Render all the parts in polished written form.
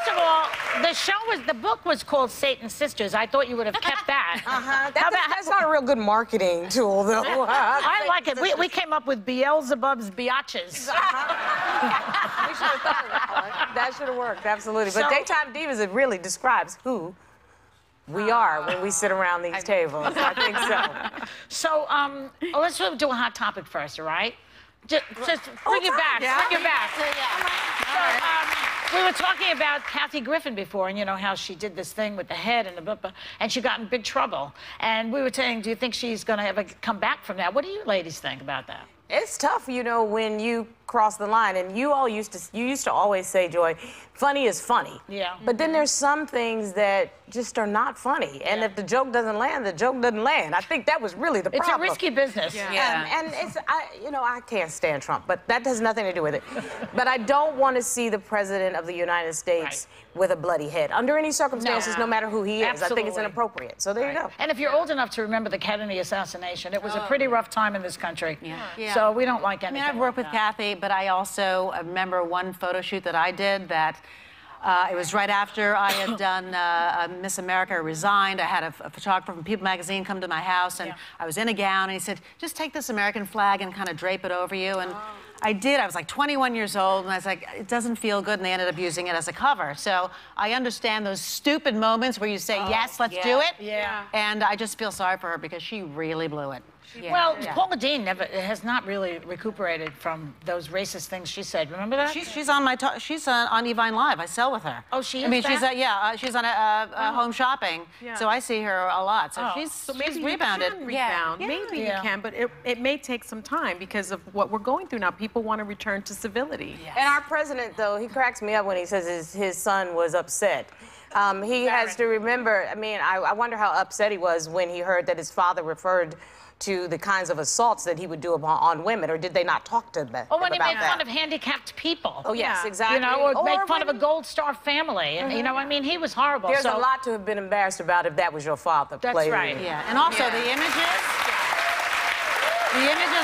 First of all, the book was called Satan's Sisters. I thought you would have kept that. That's not a real good marketing tool, though. I like it. We came up with Beelzebub's Biatches. We should have thought of that one. That should have worked, absolutely. But Daytime Divas, it really describes who we are when we sit around these tables. I think so. So, let's do a hot topic first, all right? Just bring it back. Yeah. Bring it back. We were talking about Kathy Griffin before, and you know how she did this thing with the head and she got in big trouble. And we were saying, do you think she's going to ever come back from that? What do you ladies think about that? It's tough, you know, when you cross the line. And you used to always say, Joy, funny is funny. Yeah. But then there's some things that just are not funny. And if the joke doesn't land, the joke doesn't land. I think that was really the problem. It's a risky business. And it's, I can't stand Trump, but that has nothing to do with it. But I don't want to see the president of the United States with a bloody head under any circumstances, no matter who he is. Absolutely. I think it's inappropriate. So there you go. And if you're old enough to remember the Kennedy assassination, it was a pretty rough time in this country. So we don't like anything. I mean, I've worked with Kathy, but I also remember one photo shoot that I did that it was right after I had done Miss America, resigned. I had a photographer from People magazine come to my house, and I was in a gown, and he said, just take this American flag and kind of drape it over you. And I did. I was like 21 years old, and I was like, it doesn't feel good, and they ended up using it as a cover. So I understand those stupid moments where you say, yes, let's do it. And I just feel sorry for her because she really blew it. Well, Paula Deen has not really recuperated from those racist things she said. Remember that? She's on my she's on Evine Live. I sell with her. Oh, she is. I mean, back? she's on home shopping. So I see her a lot. So she's rebounded. Maybe you can, but it may take some time because of what we're going through now. People want to return to civility. And our president, though, he cracks me up when he says his son was upset. He has to remember, I mean, I wonder how upset he was when he heard that his father referred to the kinds of assaults that he would do on women, or did they not talk to them or when he made that? fun of handicapped people. Oh, yes, exactly. You know, or make fun of a Gold Star family. And, you know, I mean, he was horrible. There's a lot to have been embarrassed about if that was your father. That's right. Yeah, and also the images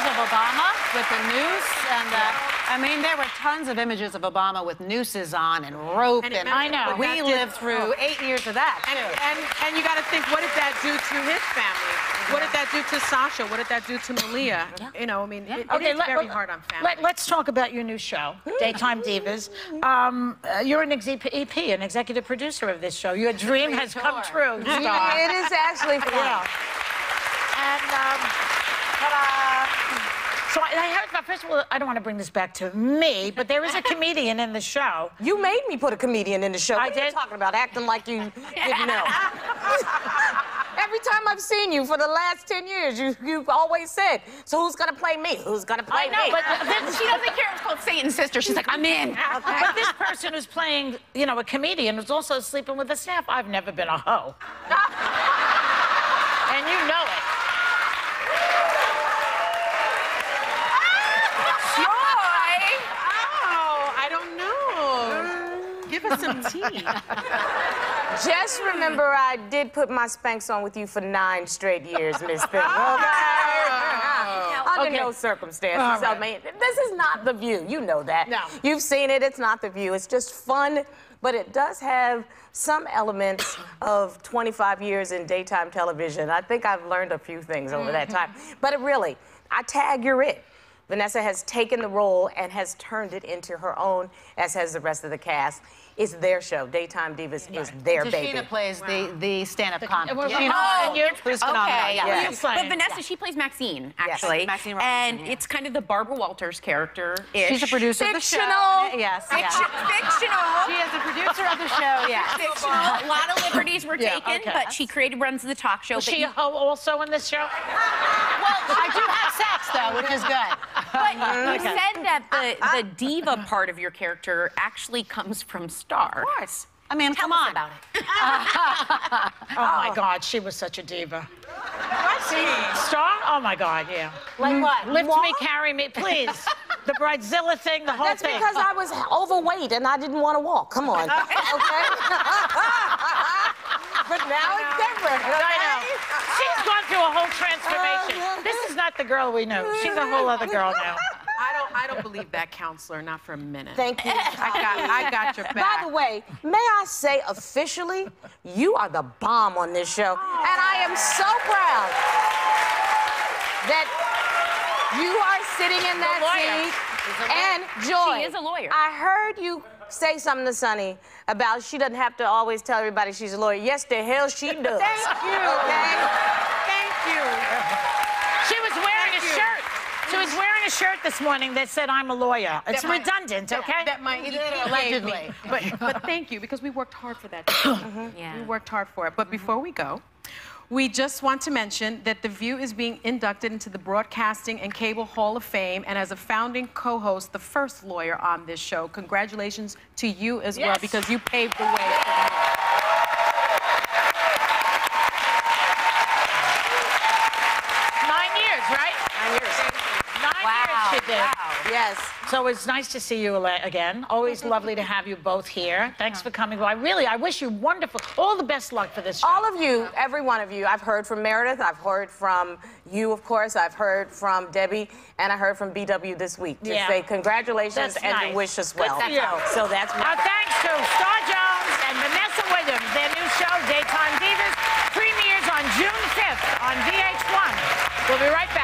of Obama with the noose, and I mean, there were tons of images of Obama with nooses on and rope, and I know. We lived through 8 years of that, too. And you got to think, what did that do to his family? What did that do to Sasha? What did that do to Malia? You know, I mean, it is very hard on family. Let's talk about your new show, Daytime Divas. You're an EP, an executive producer of this show. Your dream has come true. It is actually fun. And, so I heard about, first of all, I don't want to bring this back to me, but there is a comedian in the show. You made me put a comedian in the show. What are you talking about? Acting like you didn't know. Every time I've seen you for the last 10 years, you've always said, so who's going to play me? Who's going to play me? But she doesn't care. It's called Satan's Sister. She's like, I'm in. Okay. But this person who's playing, you know, a comedian who's also sleeping with the staff. I've never been a hoe. And you know it. Give us some tea. Just remember, I did put my Spanx on with you for 9 straight years, Miss Thing. Under no circumstances. I mean, this is not The View. You know that. No. You've seen it. It's not The View. It's just fun, but it does have some elements of 25 years in daytime television. I think I've learned a few things over that time. But it really, I tag you're it. Vanessa has taken the role and has turned it into her own, as has the rest of the cast. It's their show. Daytime Divas is their baby. Sheena plays the stand-up comic. Who's But Vanessa, she plays Maxine, actually. Yes, Maxine Robinson, and it's kind of the Barbara Walters character-ish. She's a producer of the show. Yes. Fictional. She is the producer of the show, yes. Fictional. A lot of liberties were taken, but she runs the talk show. Was she a hoe also in this show? Well, I do have sex, though, which is good. But you said that the diva part of your character actually comes from Star. Of course. I mean, Tell come us on. about it. Oh, my God, she was such a diva. Star? Oh, my God, yeah. Like what? Lift me, carry me, please. The Bridezilla thing, the whole That's thing. because I was overweight and I didn't want to walk. Come on. Okay? But now it's different. Okay? I know. She's gone through a whole transformation. This is not the girl we knew. She's a whole other girl now. I don't believe that, counselor, not for a minute. Thank you. I got your back. By the way, may I say officially, you are the bomb on this show. And I am so proud that you are sitting in that seat. And Joy, She is a lawyer. I heard you say something to Sunny about she doesn't have to always tell everybody she's a lawyer. Yes, the hell she does. Thank you. Okay? Thank you. She was wearing a shirt. She was wearing a shirt this morning that said, "I'm a lawyer." It's redundant, okay? That my allegedly. But thank you, because we worked hard for that. Yeah. We worked hard for it. But before we go, we just want to mention that The View is being inducted into the Broadcasting and Cable Hall of Fame, and as a founding co-host, the first lawyer on this show, congratulations to you as well, because you paved the way for me. 9 years, right? 9 years. 9 years she did. Yes. So it's nice to see you again. Always lovely to have you both here. Thanks for coming by. Really, I wish you all the best luck for this show. All of you, every one of you. I've heard from Meredith. I've heard from you, of course. I've heard from Debbie, and I heard from BW this week to say congratulations and to wish us well. Good for you. So that's Our thanks to Star Jones and Vanessa Williams. Their new show, Daytime Divas, premieres on June 5th on VH1. We'll be right back.